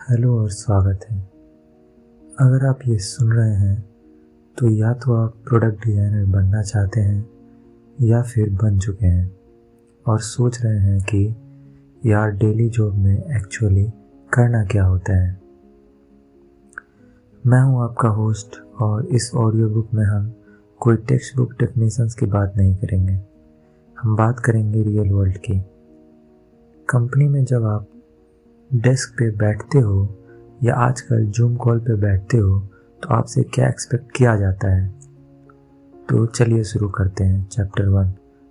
Hello और स्वागत है। अगर आप ये सुन रहे हैं तो या तो आप प्रोडक्ट डिज़ाइनर बनना चाहते हैं या फिर बन चुके हैं और सोच रहे हैं कि यार डेली जॉब में एक्चुअली करना क्या होता है। मैं हूं आपका होस्ट और इस ऑडियो बुक में हम कोई टेक्स्ट बुक डेफिनेशंस की बात नहीं करेंगे। हम बात करेंगे रियल वर्ल्ड की। कंपनी में जब आप डेस्क पे बैठते हो या आजकल जूम कॉल पे बैठते हो तो आपसे क्या एक्सपेक्ट किया जाता है। तो चलिए शुरू करते हैं। चैप्टर 1,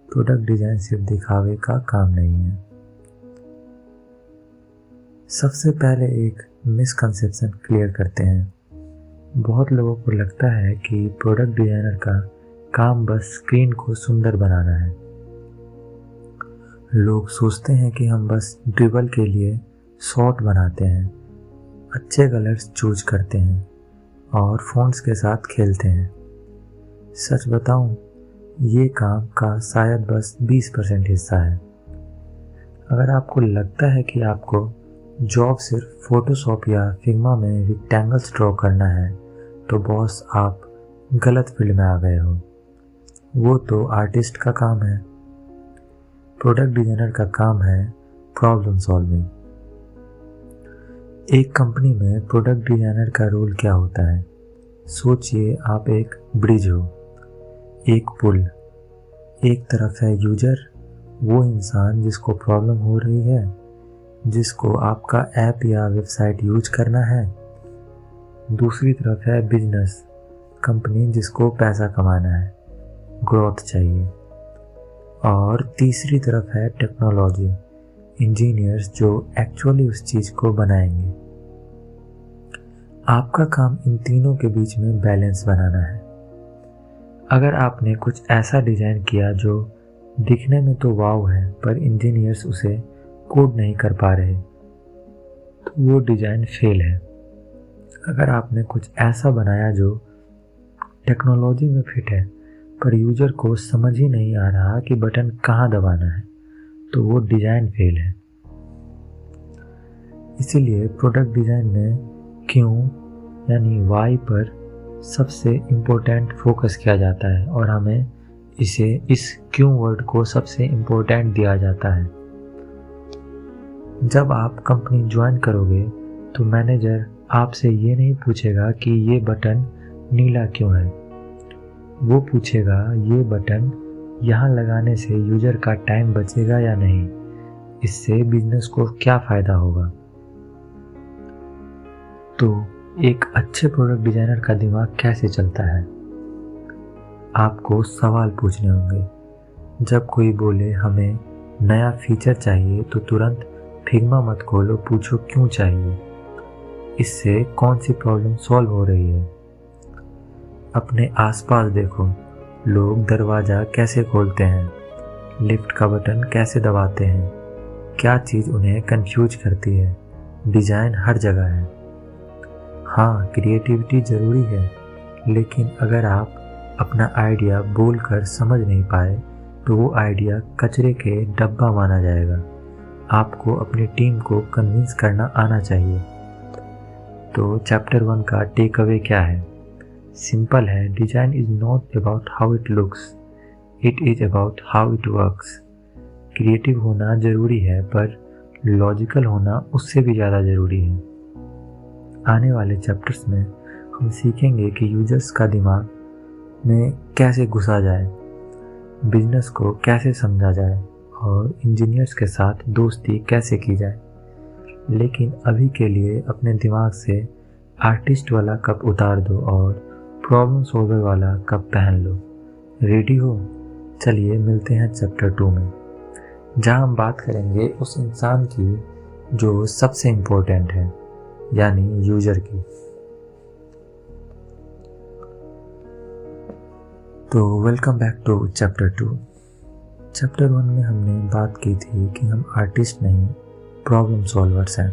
प्रोडक्ट डिज़ाइन सिर्फ दिखावे का काम नहीं है। सबसे पहले एक मिसकंसेप्शन क्लियर करते हैं। बहुत लोगों को लगता है कि प्रोडक्ट डिज़ाइनर का काम बस स्क्रीन को सुंदर बनाना है। लोग सोचते हैं कि हम बस ड्रिबल के लिए शॉर्ट बनाते हैं, अच्छे कलर्स चूज करते हैं और फ़ॉन्ट्स के साथ खेलते हैं। सच बताऊं, ये काम का शायद बस 20% हिस्सा है। अगर आपको लगता है कि आपको जॉब सिर्फ फोटोशॉप या फिग्मा में रेक्टेंगल्स ड्रॉ करना है तो बॉस आप गलत फील्ड में आ गए हो। वो तो आर्टिस्ट का काम है। प्रोडक्ट डिज़ाइनर का काम है प्रॉब्लम सॉल्विंग। एक कंपनी में प्रोडक्ट डिज़ाइनर का रोल क्या होता है। सोचिए आप एक ब्रिज हो, एक पुल। एक तरफ है यूजर, वो इंसान जिसको प्रॉब्लम हो रही है, जिसको आपका ऐप या वेबसाइट यूज करना है। दूसरी तरफ है बिजनेस, कंपनी जिसको पैसा कमाना है, ग्रोथ चाहिए। और तीसरी तरफ है टेक्नोलॉजी, इंजीनियर्स जो एक्चुअली उस चीज़ को बनाएंगे। आपका काम इन तीनों के बीच में बैलेंस बनाना है। अगर आपने कुछ ऐसा डिज़ाइन किया जो दिखने में तो वाव है पर इंजीनियर्स उसे कोड नहीं कर पा रहे तो वो डिज़ाइन फेल है। अगर आपने कुछ ऐसा बनाया जो टेक्नोलॉजी में फिट है पर यूजर को समझ ही नहीं आ रहा कि बटन कहाँ दबाना है तो वो डिज़ाइन फेल है। इसीलिए प्रोडक्ट डिज़ाइन में क्यों यानी वाई पर सबसे इम्पोर्टेंट फोकस किया जाता है और हमें इस क्यों वर्ड को सबसे इम्पोर्टेंट दिया जाता है। जब आप कंपनी ज्वाइन करोगे तो मैनेजर आपसे ये नहीं पूछेगा कि ये बटन नीला क्यों है। वो पूछेगा ये बटन यहाँ लगाने से यूजर का टाइम बचेगा या नहीं, इससे बिजनेस को क्या फ़ायदा होगा। तो एक अच्छे प्रोडक्ट डिज़ाइनर का दिमाग कैसे चलता है। आपको सवाल पूछने होंगे। जब कोई बोले हमें नया फीचर चाहिए तो तुरंत फिग्मा मत खोलो, पूछो क्यों चाहिए, इससे कौन सी प्रॉब्लम सॉल्व हो रही है। अपने आसपास देखो, लोग दरवाज़ा कैसे खोलते हैं, लिफ्ट का बटन कैसे दबाते हैं, क्या चीज़ उन्हें कंफ्यूज करती है। डिज़ाइन हर जगह है। हाँ, क्रिएटिविटी ज़रूरी है, लेकिन अगर आप अपना आइडिया बोलकर समझ नहीं पाए तो वो आइडिया कचरे के डब्बा माना जाएगा। आपको अपनी टीम को कन्विंस करना आना चाहिए। तो चैप्टर 1 का टेक अवे क्या है। सिंपल है, design is not about how it looks, it is about how it works. Creative होना ज़रूरी है पर लॉजिकल होना उससे भी ज़्यादा ज़रूरी है। आने वाले चैप्टर्स में हम सीखेंगे कि यूजर्स का दिमाग में कैसे घुसा जाए, बिजनेस को कैसे समझा जाए और इंजीनियर्स के साथ दोस्ती कैसे की जाए। लेकिन अभी के लिए अपने दिमाग से आर्टिस्ट वाला कप उतार दो और प्रॉब्लम सॉल्वर वाला कप पहन लो। रेडी हो? चलिए मिलते हैं चैप्टर 2 में, जहां हम बात करेंगे उस इंसान की जो सबसे इम्पोर्टेंट है, यानी यूजर की। तो welcome back to chapter 2। Chapter 1 में हमने बात की थी कि हम आर्टिस्ट नहीं प्रॉब्लम सॉल्वर्स हैं।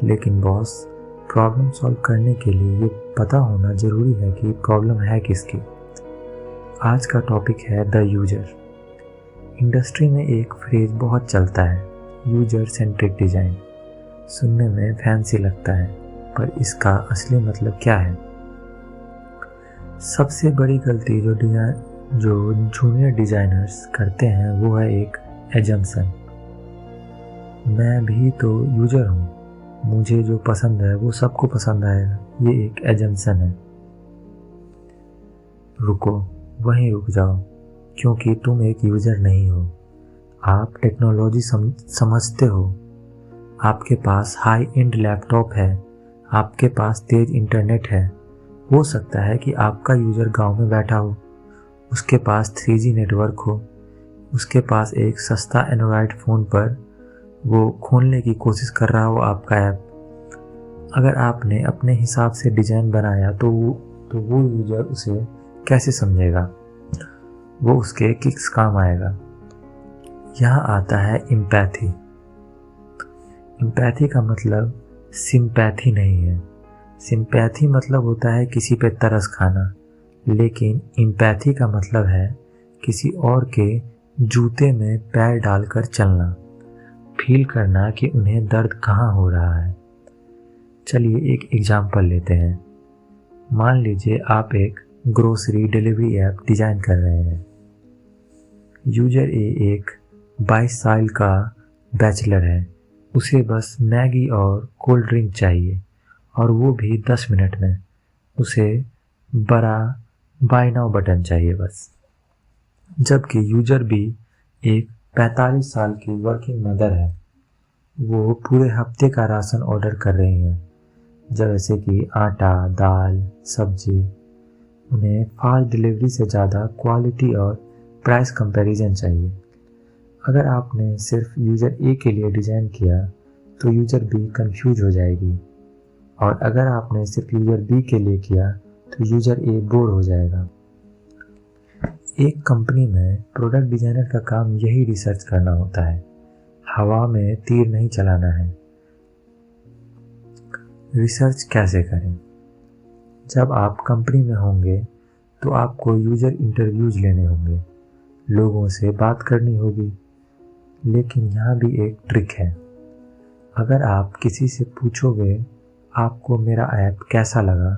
लेकिन बॉस, प्रॉब्लम सॉल्व करने के लिए ये पता होना ज़रूरी है कि प्रॉब्लम है किसकी। आज का टॉपिक है द यूजर। इंडस्ट्री में एक फ्रेज बहुत चलता है, यूजर सेंट्रिक डिज़ाइन। सुनने में फैंसी लगता है, पर इसका असली मतलब क्या है? सबसे बड़ी गलती जो जूनियर डिजाइनर्स करते हैं वो है एक एजम्पशन। मैं भी तो यूजर हूँ, मुझे जो पसंद है वो सबको पसंद आएगा, ये एक एजम्पशन है। रुको, वहीं रुक जाओ, क्योंकि तुम एक यूजर नहीं हो। आप टेक्नोलॉजी समझते हो। आपके पास हाई एंड लैपटॉप है, आपके पास तेज इंटरनेट है। हो सकता है कि आपका यूजर गांव में बैठा हो, उसके पास 3G नेटवर्क हो, उसके पास एक सस्ता एंड्रॉयड फ़ोन पर वो खोलने की कोशिश कर रहा हो आपका ऐप। अगर आपने अपने हिसाब से डिज़ाइन बनाया तो वो यूजर उसे कैसे समझेगा? वो उसके किस काम आएगा? यहाँ आता है एम्पैथी। एम्पैथी का मतलब सिंपैथी नहीं है। सिंपैथी मतलब होता है किसी पे तरस खाना, लेकिन एम्पैथी का मतलब है किसी और के जूते में पैर डालकर चलना, फील करना कि उन्हें दर्द कहाँ हो रहा है। चलिए एक एग्जाम्पल लेते हैं। मान लीजिए आप एक ग्रोसरी डिलीवरी ऐप डिज़ाइन कर रहे हैं। यूजर ए एक 22 साल का बैचलर है, उसे बस मैगी और कोल्ड ड्रिंक चाहिए, और वो भी 10 मिनट में। उसे बड़ा बाय नाउ बटन चाहिए बस। जबकि यूजर भी एक 45 साल की वर्किंग मदर है, वो पूरे हफ्ते का राशन ऑर्डर कर रही हैं, जैसे कि आटा, दाल, सब्जी। उन्हें फास्ट डिलीवरी से ज़्यादा क्वालिटी और प्राइस कंपैरिजन चाहिए। अगर आपने सिर्फ यूज़र ए के लिए डिज़ाइन किया तो यूज़र बी कंफ्यूज हो जाएगी, और अगर आपने सिर्फ यूज़र बी के लिए किया तो यूज़र ए बोर हो जाएगा। एक कंपनी में प्रोडक्ट डिज़ाइनर का काम यही रिसर्च करना होता है, हवा में तीर नहीं चलाना है। रिसर्च कैसे करें? जब आप कंपनी में होंगे तो आपको यूज़र इंटरव्यूज लेने होंगे, लोगों से बात करनी होगी। लेकिन यहाँ भी एक ट्रिक है। अगर आप किसी से पूछोगे आपको मेरा ऐप कैसा लगा,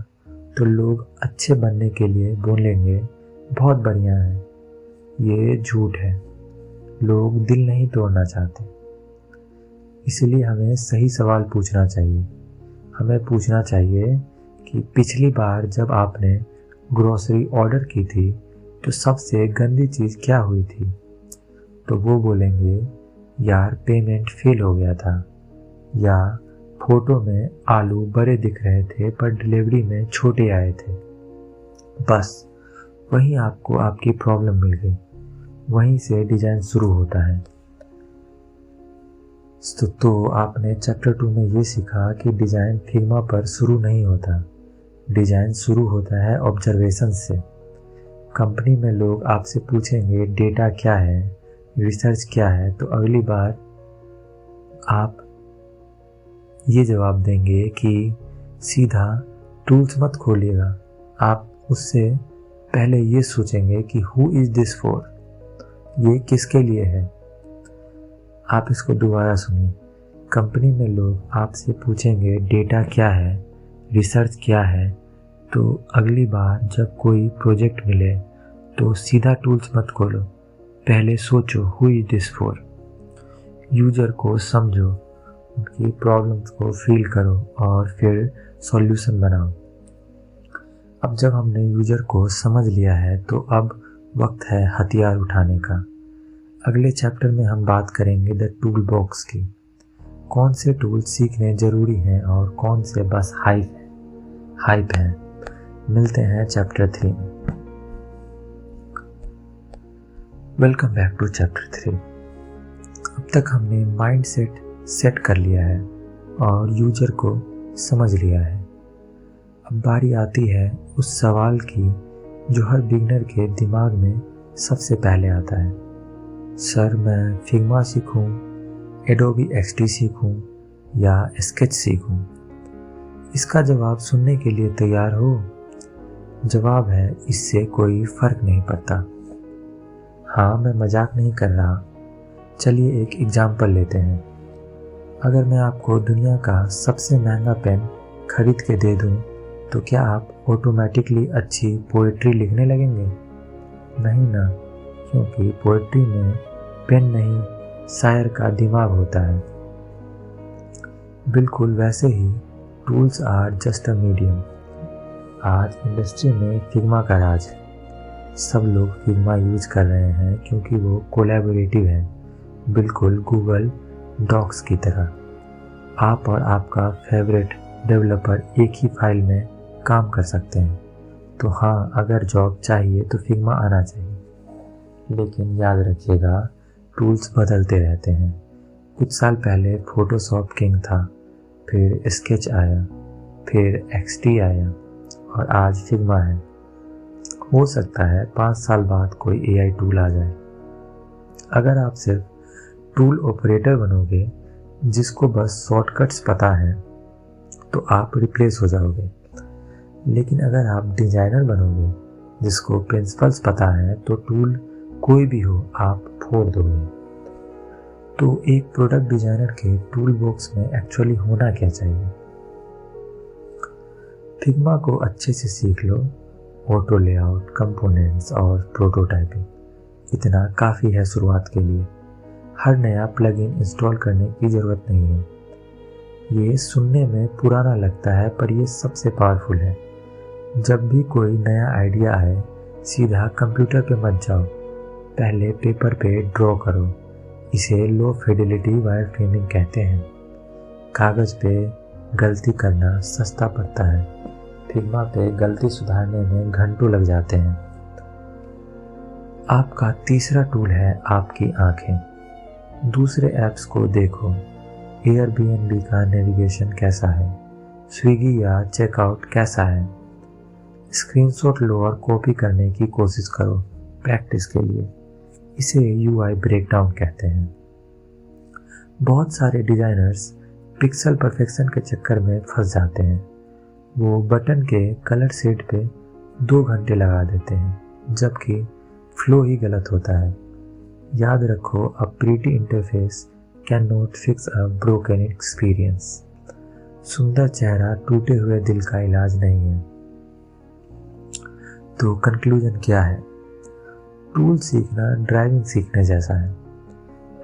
तो लोग अच्छे बनने के लिए बोलेंगे बहुत बढ़िया है। ये झूठ है, लोग दिल नहीं तोड़ना चाहते। इसलिए हमें सही सवाल पूछना चाहिए। हमें पूछना चाहिए कि पिछली बार जब आपने ग्रोसरी ऑर्डर की थी तो सबसे गंदी चीज़ क्या हुई थी? तो वो बोलेंगे यार पेमेंट फेल हो गया था, या फोटो में आलू बड़े दिख रहे थे पर डिलीवरी में छोटे आए थे। बस वहीं आपको आपकी प्रॉब्लम मिल गई, वहीं से डिज़ाइन शुरू होता है। तो आपने चैप्टर 2 में ये सीखा कि डिज़ाइन फिग्मा पर शुरू नहीं होता, डिज़ाइन शुरू होता है ऑब्जर्वेशन से। कंपनी में लोग आपसे पूछेंगे डेटा क्या है, रिसर्च क्या है, तो अगली बार आप ये जवाब देंगे कि सीधा टूल्स मत खोलिएगा। आप उससे पहले ये सोचेंगे कि हु इज़ दिस फॉर, ये किसके लिए है। आप इसको दोबारा सुनिए। कंपनी में लोग आपसे पूछेंगे डेटा क्या है, रिसर्च क्या है, तो अगली बार जब कोई प्रोजेक्ट मिले तो सीधा टूल्स मत खोलो, पहले सोचो who is this for. User को समझो, उनकी प्रॉब्लम्स को फील करो और फिर सॉल्यूशन बनाओ। अब जब हमने यूजर को समझ लिया है तो अब वक्त है हथियार उठाने का। अगले चैप्टर में हम बात करेंगे द टूल बॉक्स की। कौन से टूल सीखने ज़रूरी हैं और कौन से बस हाइप हैं। मिलते हैं चैप्टर 3 में। Welcome back to chapter 3। अब तक हमने माइंडसेट सेट कर लिया है और यूजर को समझ लिया है। अब बारी आती है उस सवाल की जो हर बिगनर के दिमाग में सबसे पहले आता है। सर मैं फिग्मा सीखूं, एडोबी एक्सडी सीखूं या स्केच सीखूं? इसका जवाब सुनने के लिए तैयार हो? जवाब है इससे कोई फर्क नहीं पड़ता। हाँ, मैं मजाक नहीं कर रहा। चलिए एक एग्जाम्पल लेते हैं। अगर मैं आपको दुनिया का सबसे महंगा पेन खरीद के दे दूं, तो क्या आप ऑटोमेटिकली अच्छी पोएट्री लिखने लगेंगे? नहीं ना, क्योंकि पोएट्री में पेन नहीं, शायर का दिमाग होता है। बिल्कुल वैसे ही tools are just a medium. आज इंडस्ट्री में फिग्मा का राज है। सब लोग फिग्मा यूज कर रहे हैं क्योंकि वो कोलैबोरेटिव है, बिल्कुल गूगल डॉक्स की तरह। आप और आपका फेवरेट डेवलपर एक ही फाइल में काम कर सकते हैं। तो हाँ, अगर जॉब चाहिए तो फिग्मा आना चाहिए। लेकिन याद रखिएगा, टूल्स बदलते रहते हैं। कुछ साल पहले फोटोशॉप किंग था, फिर स्केच आया, फिर XD आया और आज फिग्मा है। हो सकता है 5 साल बाद कोई AI टूल आ जाए। अगर आप सिर्फ टूल ऑपरेटर बनोगे जिसको बस शॉर्टकट्स पता है, तो आप रिप्लेस हो जाओगे। लेकिन अगर आप डिजाइनर बनोगे जिसको प्रिंसिपल्स पता है, तो टूल कोई भी हो आप फोड़ दोगे। तो एक प्रोडक्ट डिजाइनर के टूल बॉक्स में एक्चुअली होना क्या चाहिए? फिग्मा को अच्छे से सीख लो। ऑटो लेआउट, कंपोनेंट्स और प्रोटोटाइपिंग, इतना काफ़ी है शुरुआत के लिए। हर नया प्लगइन इंस्टॉल करने की ज़रूरत नहीं है। ये सुनने में पुराना लगता है, पर ये सबसे पावरफुल है। जब भी कोई नया आइडिया आए, सीधा कंप्यूटर पे मत जाओ, पहले पेपर पे ड्रॉ करो। इसे लो फिडेलिटी वायर फ्रेमिंग कहते हैं। कागज़ पे गलती करना सस्ता पड़ता है, फिग्मा पे गलती सुधारने में घंटों लग जाते हैं। आपका तीसरा टूल है आपकी आंखें। दूसरे ऐप्स को देखो। एयरबीएनबी का नेविगेशन कैसा है? स्विगी या चेकआउट कैसा है? स्क्रीनशॉट लो और कॉपी करने की कोशिश करो प्रैक्टिस के लिए। इसे UI ब्रेकडाउन कहते हैं। बहुत सारे डिजाइनर्स पिक्सल परफेक्शन के चक्कर में फंस जाते हैं। वो बटन के कलर शेड पे 2 घंटे लगा देते हैं, जबकि फ्लो ही गलत होता है। याद रखो, a pretty interface can not fix a broken experience. सुंदर चेहरा टूटे हुए दिल का इलाज नहीं है। तो कंक्लूजन क्या है? टूल सीखना ड्राइविंग सीखने जैसा है।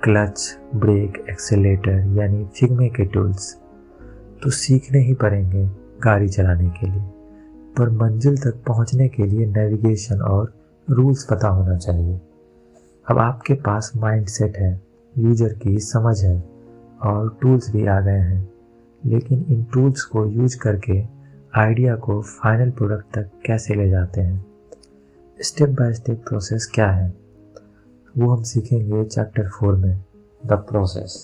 क्लच, ब्रेक, एक्सेलेरेटर यानी फिग्मे के टूल्स तो सीखने ही पड़ेंगे गाड़ी चलाने के लिए, पर मंजिल तक पहुंचने के लिए नेविगेशन और रूल्स पता होना चाहिए। अब आपके पास माइंडसेट है, यूजर की समझ है और टूल्स भी आ गए हैं। लेकिन इन टूल्स को यूज करके आइडिया को फाइनल प्रोडक्ट तक कैसे ले जाते हैं, स्टेप बाय स्टेप प्रोसेस क्या है, वो हम सीखेंगे चैप्टर 4 में, द प्रोसेस,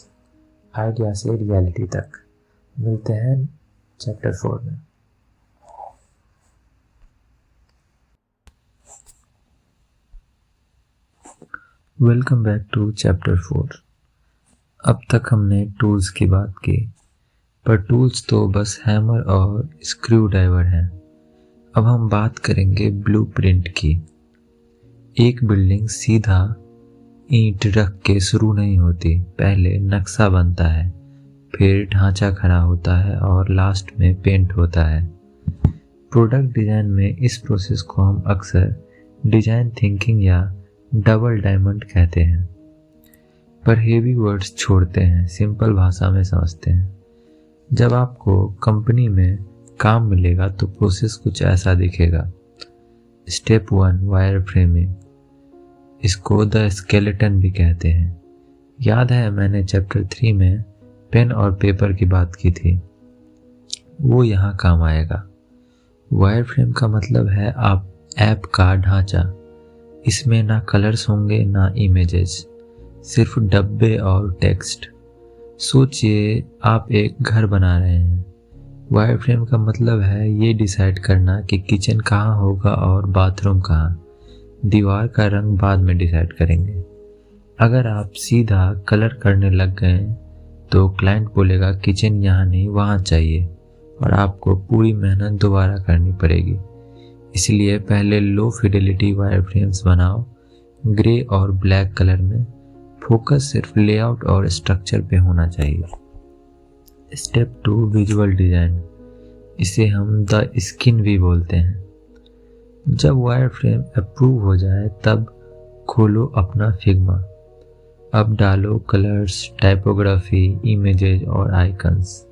आइडिया से रियलिटी तक। मिलते हैं चैप्टर 4 में। Welcome back to chapter 4। अब तक हमने टूल्स की बात की, पर टूल्स तो बस हैमर और स्क्रू ड्राइवर हैं। अब हम बात करेंगे ब्लूप्रिंट की। एक बिल्डिंग सीधा ईंट रख के शुरू नहीं होती। पहले नक्शा बनता है, फिर ढांचा खड़ा होता है और लास्ट में पेंट होता है। प्रोडक्ट डिज़ाइन में इस प्रोसेस को हम अक्सर डिज़ाइन थिंकिंग या डबल डायमंड कहते हैं, पर हेवी वर्ड्स छोड़ते हैं, सिंपल भाषा में समझते हैं। जब आपको कंपनी में काम मिलेगा तो प्रोसेस कुछ ऐसा दिखेगा। स्टेप 1, वायर फ्रेमिंग, इसको द स्केलेटन भी कहते हैं। याद है मैंने चैप्टर 3 में पेन और पेपर की बात की थी, वो यहाँ काम आएगा। वायर फ्रेम का मतलब है आप ऐप का ढांचा। इसमें ना कलर्स होंगे ना इमेजेस, सिर्फ डब्बे और टेक्स्ट। सोचिए आप एक घर बना रहे हैं। वायर फ्रेम का मतलब है ये डिसाइड करना कि किचन कहाँ होगा और बाथरूम कहाँ। दीवार का रंग बाद में डिसाइड करेंगे। अगर आप सीधा कलर करने लग गए तो क्लाइंट बोलेगा किचन यहाँ नहीं वहाँ चाहिए, और आपको पूरी मेहनत दोबारा करनी पड़ेगी। इसलिए पहले लो फिडेलिटी वायर फ्रेम्स बनाओ, ग्रे और ब्लैक कलर में। फोकस सिर्फ लेआउट और स्ट्रक्चर पे होना चाहिए। स्टेप 2 विजुअल डिज़ाइन, इसे हम द स्किन भी बोलते हैं। जब वायरफ्रेम अप्रूव हो जाए तब खोलो अपना फिग्मा। अब डालो कलर्स, टाइपोग्राफी, इमेजेस और आइकन्स।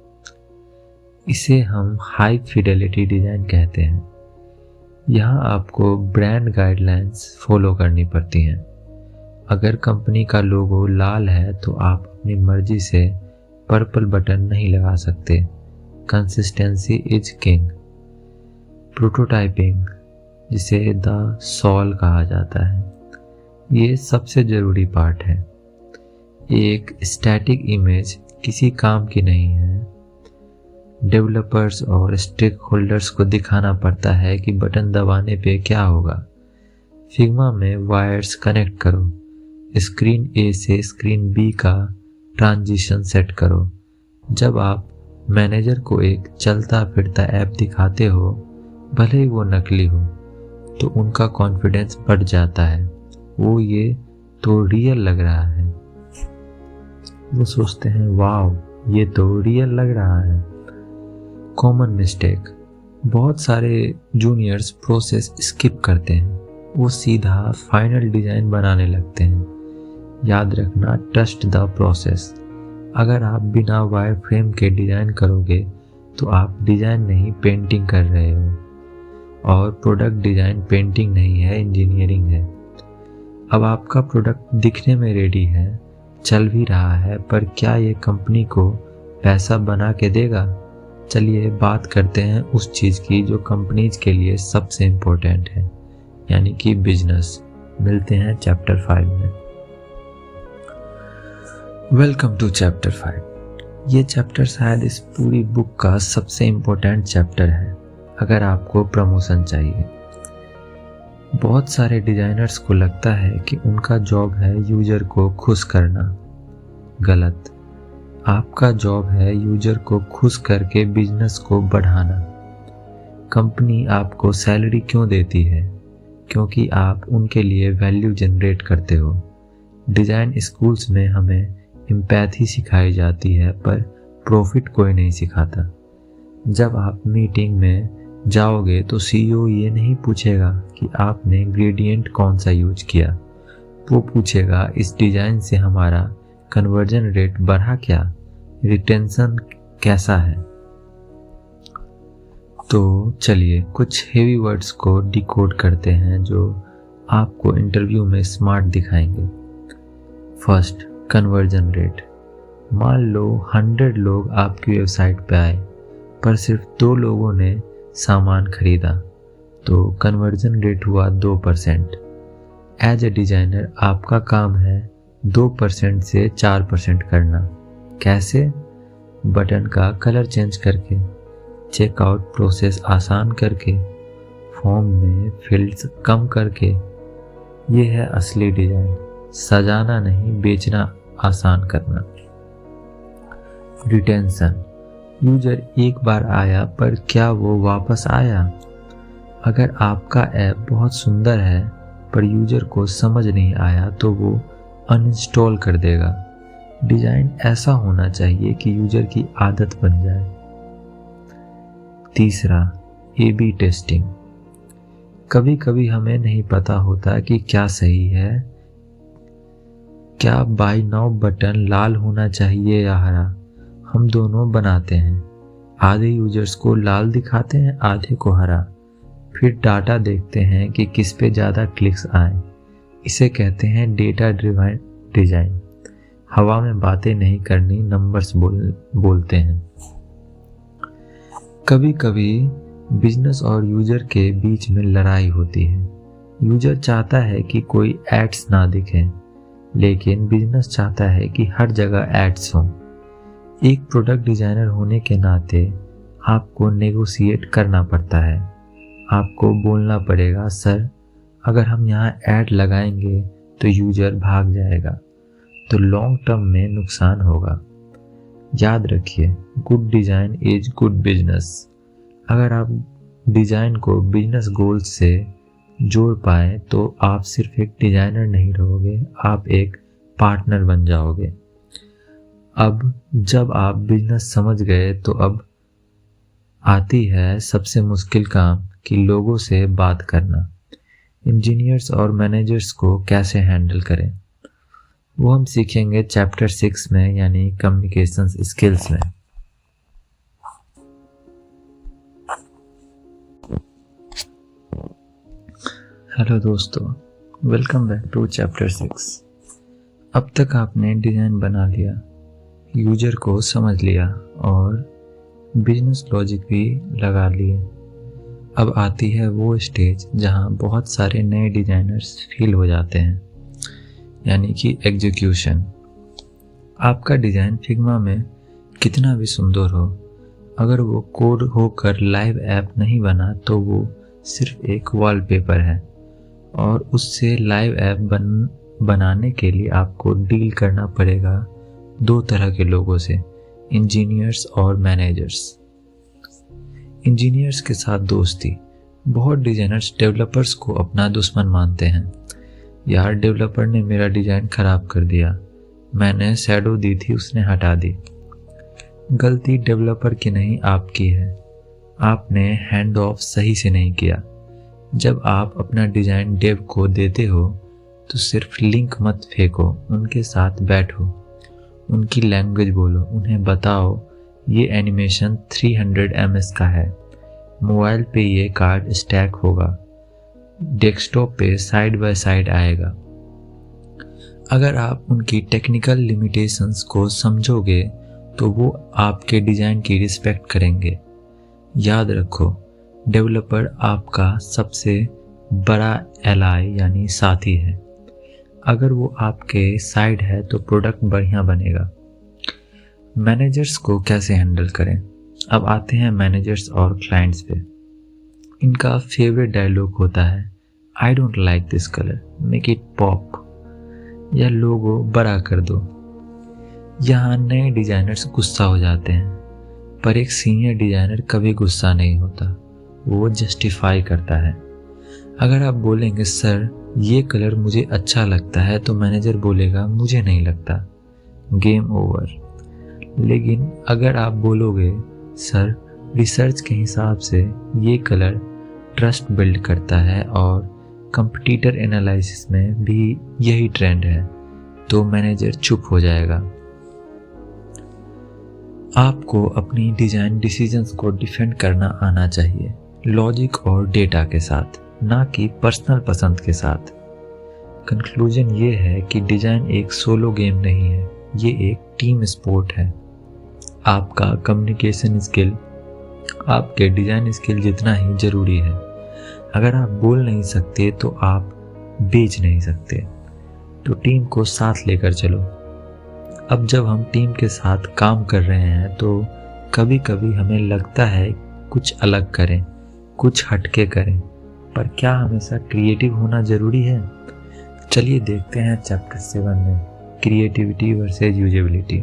इसे हम हाई फिडेलिटी डिज़ाइन कहते हैं। यहाँ आपको ब्रांड गाइडलाइंस फॉलो करनी पड़ती हैं। अगर कंपनी का लोगो लाल है तो आप अपनी मर्जी से पर्पल बटन नहीं लगा सकते। Consistency is king. प्रोटोटाइपिंग, जिसे द सॉल कहा जाता है, ये सबसे ज़रूरी पार्ट है। एक स्टैटिक इमेज किसी काम की नहीं है। डेवलपर्स और स्टेक होल्डर्स को दिखाना पड़ता है कि बटन दबाने पे क्या होगा। फिग्मा में वायर्स कनेक्ट करो, स्क्रीन ए से स्क्रीन बी का ट्रांजिशन सेट करो। जब आप मैनेजर को एक चलता फिरता ऐप दिखाते हो, भले ही वो नकली हो, तो उनका कॉन्फिडेंस बढ़ जाता है। वो ये तो रियल लग रहा है, वो सोचते हैं वाओ ये तो रियल लग रहा है। कॉमन मिस्टेक, बहुत सारे जूनियर्स प्रोसेस स्किप करते हैं, वो सीधा फाइनल डिज़ाइन बनाने लगते हैं। याद रखना, ट्रस्ट द प्रोसेस। अगर आप बिना वायर फ्रेम के डिज़ाइन करोगे तो आप डिज़ाइन नहीं पेंटिंग कर रहे हो, और प्रोडक्ट डिज़ाइन पेंटिंग नहीं है, इंजीनियरिंग है। अब आपका प्रोडक्ट दिखने में रेडी है, चल भी रहा है, पर क्या ये कंपनी को पैसा बना के देगा? चलिए बात करते हैं उस चीज़ की जो कंपनीज के लिए सबसे इम्पोर्टेंट है, यानी कि बिजनेस। मिलते हैं चैप्टर 5 में। Welcome to chapter 5। ये चैप्टर शायद इस पूरी बुक का सबसे इम्पोर्टेंट चैप्टर है अगर आपको प्रमोशन चाहिए। बहुत सारे डिज़ाइनर्स को लगता है कि उनका जॉब है यूजर को खुश करना। गलत। आपका जॉब है यूजर को खुश करके बिजनेस को बढ़ाना। कंपनी आपको सैलरी क्यों देती है? क्योंकि आप उनके लिए वैल्यू जनरेट करते हो। डिज़ाइन स्कूल्स में हमें एम्पैथी सिखाई जाती है, पर प्रॉफिट कोई नहीं सिखाता। जब आप मीटिंग में जाओगे तो सीईओ ये नहीं पूछेगा कि आपने ग्रेडियंट कौन सा यूज किया, वो पूछेगा इस डिज़ाइन से हमारा कन्वर्जन रेट बढ़ा क्या, रिटेंशन कैसा है। तो चलिए कुछ हेवी वर्ड्स को डिकोड करते हैं जो आपको इंटरव्यू में स्मार्ट दिखाएंगे। First, conversion rate. मान लो 100 लोग आपकी वेबसाइट पे आए, पर सिर्फ 2 लोगों ने सामान खरीदा, तो कन्वर्जन रेट हुआ 2%। एज ए डिज़ाइनर आपका काम है 2% से 4% करना। कैसे? बटन का कलर चेंज करके, चेकआउट प्रोसेस आसान करके, फॉर्म में फील्ड्स कम करके। ये है असली डिज़ाइन, सजाना नहीं, बेचना आसान करना। रिटेंशन। यूजर एक बार आया, पर क्या वो वापस आया? अगर आपका ऐप बहुत सुंदर है पर यूजर को समझ नहीं आया तो वो अनइंस्टॉल कर देगा। डिज़ाइन ऐसा होना चाहिए कि यूजर की आदत बन जाए। तीसरा, ए/बी टेस्टिंग। कभी कभी हमें नहीं पता होता कि क्या सही है। क्या बाय नाउ बटन लाल होना चाहिए या हरा? हम दोनों बनाते हैं। आधे यूजर्स को लाल दिखाते हैं, आधे को हरा। फिर डाटा देखते हैं कि किस पे ज़्यादा क्लिक्स आए। इसे कहते हैं डेटा ड्रिवन डिज़ाइन। हवा में बातें नहीं करनी, नंबर्स बोलते हैं। कभी कभी बिजनेस और यूजर के बीच में लड़ाई होती है। यूजर चाहता है कि कोई एड्स ना दिखे, लेकिन बिजनेस चाहता है कि हर जगह एड्स हों। एक प्रोडक्ट डिज़ाइनर होने के नाते आपको नेगोशिएट करना पड़ता है। आपको बोलना पड़ेगा, सर अगर हम यहाँ ऐड लगाएंगे तो यूजर भाग जाएगा, तो लॉन्ग टर्म में नुकसान होगा। याद रखिए, good design is good business. अगर आप डिज़ाइन को बिजनेस गोल्स से जोड़ पाए तो आप सिर्फ एक डिज़ाइनर नहीं रहोगे, आप एक पार्टनर बन जाओगे। अब जब आप बिजनेस समझ गए तो अब आती है सबसे मुश्किल काम कि लोगों से बात करना। इंजीनियर्स और मैनेजर्स को कैसे हैंडल करें, वो हम सीखेंगे चैप्टर 6 में, यानी कम्युनिकेशन स्किल्स में। हेलो दोस्तों, वेलकम बैक टू चैप्टर 6। अब तक आपने डिज़ाइन बना लिया, यूजर को समझ लिया और बिजनेस लॉजिक भी लगा लिए। अब आती है वो स्टेज जहां बहुत सारे नए डिज़ाइनर्स फेल हो जाते हैं, यानी कि एग्जीक्यूशन। आपका डिज़ाइन फिग्मा में कितना भी सुंदर हो, अगर वो कोड होकर लाइव ऐप नहीं बना तो वो सिर्फ एक वॉलपेपर है। और उससे लाइव ऐप बनाने के लिए आपको डील करना पड़ेगा दो तरह के लोगों से, इंजीनियर्स और मैनेजर्स। इंजीनियर्स के साथ दोस्ती। बहुत डिज़ाइनर्स डेवलपर्स को अपना दुश्मन मानते हैं। यार, डेवलपर ने मेरा डिज़ाइन ख़राब कर दिया, मैंने शैडो दी थी उसने हटा दी। गलती डेवलपर की नहीं, आपकी है। आपने हैंड ऑफ सही से नहीं किया। जब आप अपना डिज़ाइन डेव को देते हो तो सिर्फ लिंक मत फेंको, उनके साथ बैठो, उनकी लैंग्वेज बोलो, उन्हें बताओ ये एनिमेशन 300 ms का है, मोबाइल पे ये कार्ड स्टैक होगा, डेस्कटॉप पे साइड बाय साइड आएगा। अगर आप उनकी टेक्निकल लिमिटेशंस को समझोगे तो वो आपके डिज़ाइन की रिस्पेक्ट करेंगे। याद रखो, डेवलपर आपका सबसे बड़ा एलाई यानी साथी है। अगर वो आपके साइड है तो प्रोडक्ट बढ़िया बनेगा। मैनेजर्स को कैसे हैंडल करें। अब आते हैं मैनेजर्स और क्लाइंट्स पे। इनका फेवरेट डायलॉग होता है, I don't like this colour, make it pop, या लोगो बड़ा कर दो। यहाँ नए डिज़ाइनर्स गुस्सा हो जाते हैं, पर एक सीनियर डिज़ाइनर कभी गुस्सा नहीं होता, वो जस्टिफाई करता है। अगर आप बोलेंगे सर ये कलर मुझे अच्छा लगता है, तो मैनेजर बोलेगा मुझे नहीं लगता, गेम ओवर। लेकिन अगर आप बोलोगे सर रिसर्च के हिसाब से ये कलर ट्रस्ट बिल्ड करता है और कंपटीटर एनालिसिस में भी यही ट्रेंड है, तो मैनेजर चुप हो जाएगा। आपको अपनी डिज़ाइन डिसीजंस को डिफेंड करना आना चाहिए, लॉजिक और डेटा के साथ, ना कि पर्सनल पसंद के साथ। कंक्लूजन ये है कि डिज़ाइन एक सोलो गेम नहीं है, ये एक टीम स्पोर्ट है। आपका कम्युनिकेशन स्किल आपके डिज़ाइन स्किल जितना ही ज़रूरी है। अगर आप बोल नहीं सकते तो आप बेच नहीं सकते। तो टीम को साथ लेकर चलो। अब जब हम टीम के साथ काम कर रहे हैं तो कभी कभी हमें लगता है कुछ अलग करें, कुछ हटके करें, पर क्या हमेशा क्रिएटिव होना ज़रूरी है? चलिए देखते हैं चैप्टर 7 में, creativity versus usability.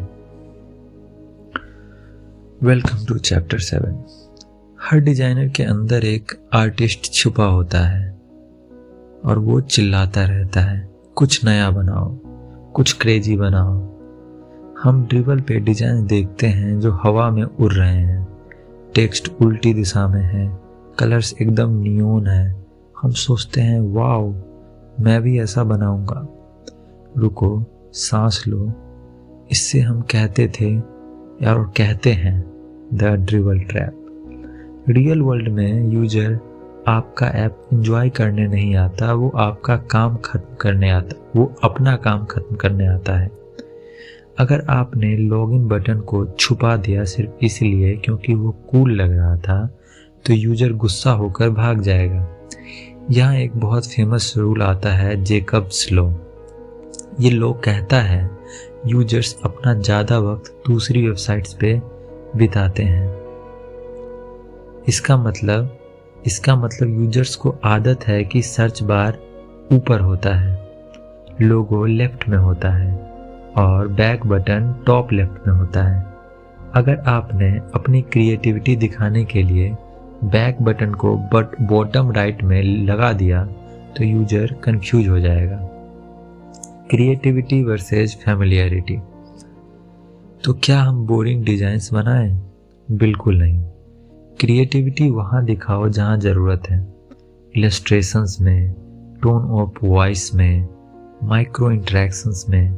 Welcome to chapter 7। हर डिजाइनर के अंदर एक आर्टिस्ट छुपा होता है और वो चिल्लाता रहता है, कुछ नया बनाओ, कुछ क्रेजी बनाओ। हम ड्रिबल पे डिजाइन देखते हैं जो हवा में उड़ रहे हैं, टेक्स्ट उल्टी दिशा में है, कलर्स एकदम नियोन है। हम सोचते हैं वाओ, मैं भी ऐसा बनाऊंगा। रुको, सांस लो। इससे हम कहते थे यार, और कहते हैं the dribble trap. Real world में यूजर आपका ऐप एंजॉय करने नहीं आता, वो आपका काम खत्म करने आता, वो अपना काम खत्म करने आता है। अगर आपने लॉगिन बटन को छुपा दिया सिर्फ इसलिए क्योंकि वो कूल लग रहा था, तो यूजर गुस्सा होकर भाग जाएगा। यहाँ एक बहुत फेमस रूल आता है, जेकब्स लॉ। ये लॉ कहता है यूजर्स अपना ज़्यादा वक्त दूसरी वेबसाइट्स पे बिताते हैं। इसका मतलब यूजर्स को आदत है कि सर्च बार ऊपर होता है, लोगो लेफ्ट में होता है और बैक बटन टॉप लेफ्ट में होता है। अगर आपने अपनी क्रिएटिविटी दिखाने के लिए बैक बटन को बॉटम राइट में लगा दिया तो यूजर कंफ्यूज हो जाएगा। Creativity versus familiarity. तो क्या हम बोरिंग डिजाइन्स बनाएं? बिल्कुल नहीं। क्रिएटिविटी वहाँ दिखाओ जहाँ ज़रूरत है, इलस्ट्रेशंस में, टोन ऑफ वॉइस में, माइक्रो इंटरेक्शंस में,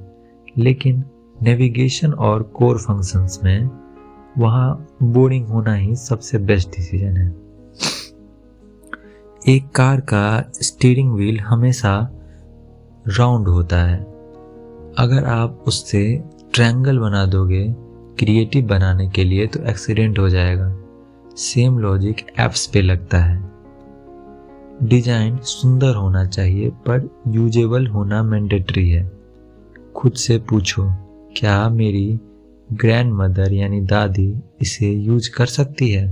लेकिन नेविगेशन और कोर फंक्शंस में वहाँ बोरिंग होना ही सबसे बेस्ट डिसीजन है। एक कार का स्टीयरिंग व्हील हमेशा राउंड होता है। अगर आप उससे ट्रायंगल बना दोगे क्रिएटिव बनाने के लिए तो एक्सीडेंट हो जाएगा। सेम लॉजिक ऐप्स पे लगता है। डिजाइन सुंदर होना चाहिए पर यूजेबल होना मैंडेटरी है। खुद से पूछो, क्या मेरी ग्रैंड मदर यानी दादी इसे यूज कर सकती है?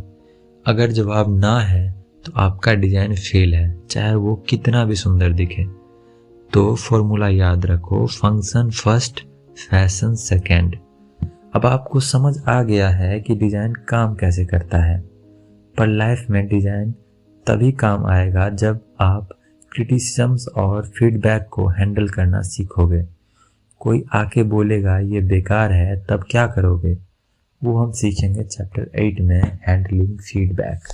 अगर जवाब ना है तो आपका डिजाइन फेल है, चाहे वो कितना भी सुंदर दिखे। तो फॉर्मूला याद रखो, फंक्शन फर्स्ट, फैशन सेकेंड। अब आपको समझ आ गया है कि डिजाइन काम कैसे करता है, पर लाइफ में डिजाइन तभी काम आएगा जब आप क्रिटिसिज्म्स और फीडबैक को हैंडल करना सीखोगे। कोई आके बोलेगा ये बेकार है, तब क्या करोगे? वो हम सीखेंगे चैप्टर 8 में, हैंडलिंग फीडबैक।